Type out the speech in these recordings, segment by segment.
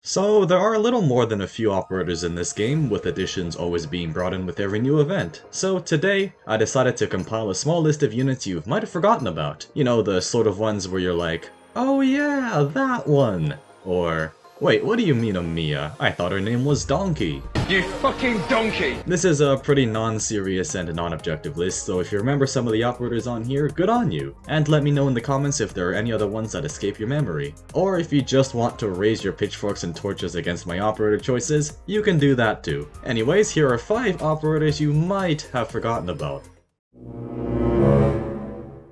So, there are a little more than a few operators in this game, with additions always being brought in with every new event. So today, I decided to compile a small list of units you might have forgotten about. You know, the sort of ones where you're like, oh yeah, that one! Or, wait, what do you mean Amiya? I thought her name was Donkey. You fucking donkey! This is a pretty non-serious and non-objective list, so if you remember some of the operators on here, good on you. And let me know in the comments if there are any other ones that escape your memory. Or if you just want to raise your pitchforks and torches against my operator choices, you can do that too. Anyways, here are 5 operators you might have forgotten about.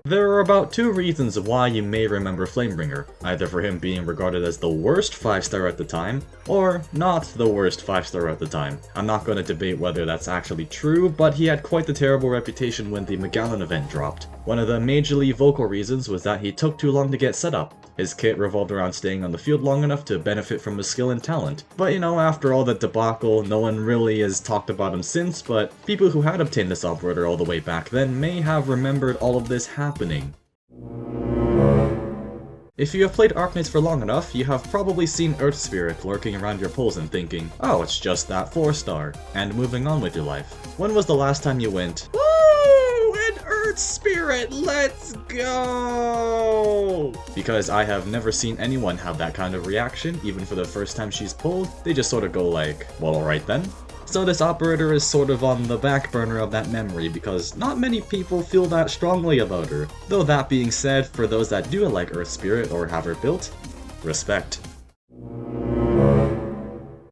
There are about 2 reasons why you may remember Flamebringer, either for him being regarded as the worst 5-star at the time, or not the worst 5-star at the time. I'm not going to debate whether that's actually true, but he had quite the terrible reputation when the Magellan event dropped. One of the majorly vocal reasons was that he took too long to get set up. His kit revolved around staying on the field long enough to benefit from his skill and talent. But you know, after all that debacle, no one really has talked about him since, but people who had obtained this operator all the way back then may have remembered all of this happening. If you have played Arknights for long enough, you have probably seen Earth Spirit lurking around your poles and thinking, oh, it's just that 4-star, and moving on with your life. When was the last time you went, woo, an Earth Spirit, let's go! Because I have never seen anyone have that kind of reaction, even for the first time she's pulled. They just sort of go like, well, alright then. So this operator is sort of on the back burner of that memory because not many people feel that strongly about her. Though that being said, for those that do like Earth Spirit or have her built, respect.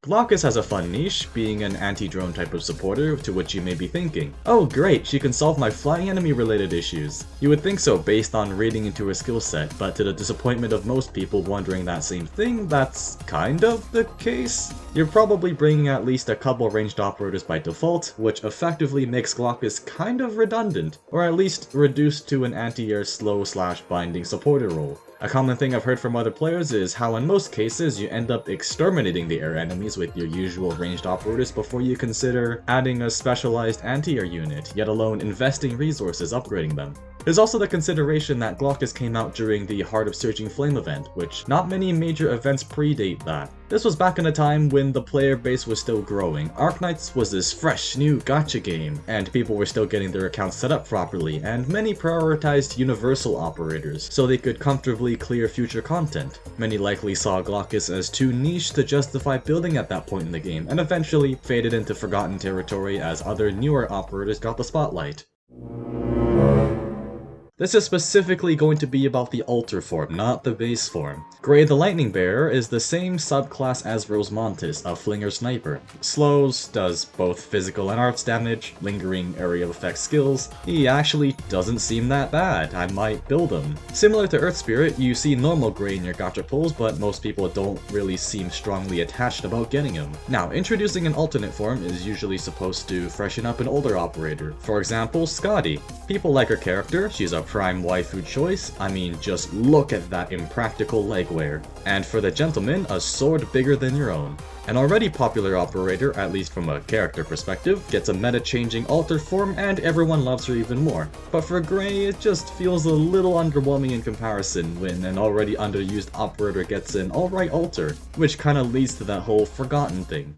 Glaucus has a fun niche, being an anti-drone type of supporter, to which you may be thinking, oh great, she can solve my flying enemy related issues. You would think so based on reading into her skill set, but to the disappointment of most people wondering that same thing, that's kind of the case. You're probably bringing at least a couple ranged operators by default, which effectively makes Glaucus kind of redundant, or at least reduced to an anti-air slow/binding supporter role. A common thing I've heard from other players is how in most cases you end up exterminating the air enemies with your usual ranged operators before you consider adding a specialized anti-air unit, yet alone investing resources upgrading them. There's also the consideration that Glaucus came out during the Heart of Surging Flame event, which not many major events predate that. This was back in a time when the player base was still growing. Arknights was this fresh new gacha game, and people were still getting their accounts set up properly, and many prioritized universal operators, so they could comfortably clear future content. Many likely saw Glaucus as too niche to justify building at that point in the game, and eventually faded into forgotten territory as other newer operators got the spotlight. This is specifically going to be about the alter form, not the base form. Gray the Lightning Bearer is the same subclass as Rosemontis, a Flinger Sniper. Slows, does both physical and arts damage, lingering area effect skills. He actually doesn't seem that bad, I might build him. Similar to Earth Spirit, you see normal Gray in your gacha pulls, but most people don't really seem strongly attached about getting him. Now, introducing an alternate form is usually supposed to freshen up an older operator. For example, Scotty. People like her character, she's a prime waifu choice. I mean, just look at that impractical leg wear. And for the gentleman, a sword bigger than your own. An already popular operator, at least from a character perspective, gets a meta-changing alter form and everyone loves her even more. But for Gray, it just feels a little underwhelming in comparison when an already underused operator gets an alright alter, which kinda leads to that whole forgotten thing.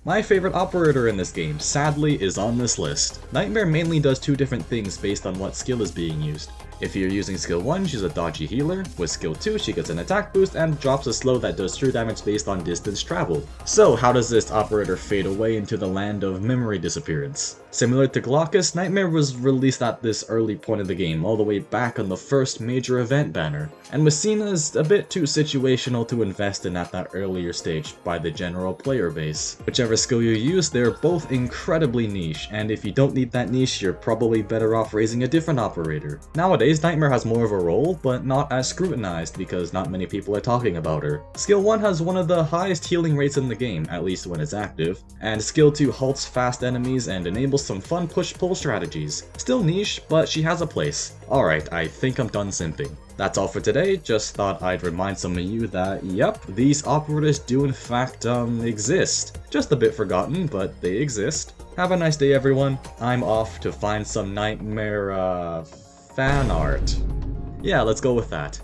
My favorite operator in this game, sadly, is on this list. Nightmare mainly does 2 different things based on what skill is being used. If you're using skill 1, she's a dodgy healer. With skill 2, she gets an attack boost and drops a slow that does true damage based on distance traveled. So how does this operator fade away into the land of memory disappearance? Similar to Glaucus, Nightmare was released at this early point of the game, all the way back on the first major event banner, and was seen as a bit too situational to invest in at that earlier stage by the general player base. Whichever skill you use, they're both incredibly niche, and if you don't need that niche, you're probably better off raising a different operator. Nowadays, Nightmare has more of a role, but not as scrutinized because not many people are talking about her. Skill 1 has one of the highest healing rates in the game, at least when it's active, and Skill 2 halts fast enemies and enables some fun push-pull strategies. Still niche, but she has a place. Alright, I think I'm done simping. That's all for today, just thought I'd remind some of you that, yep, these operators do in fact, exist. Just a bit forgotten, but they exist. Have a nice day everyone, I'm off to find some Nightmare, fan art. Yeah, let's go with that.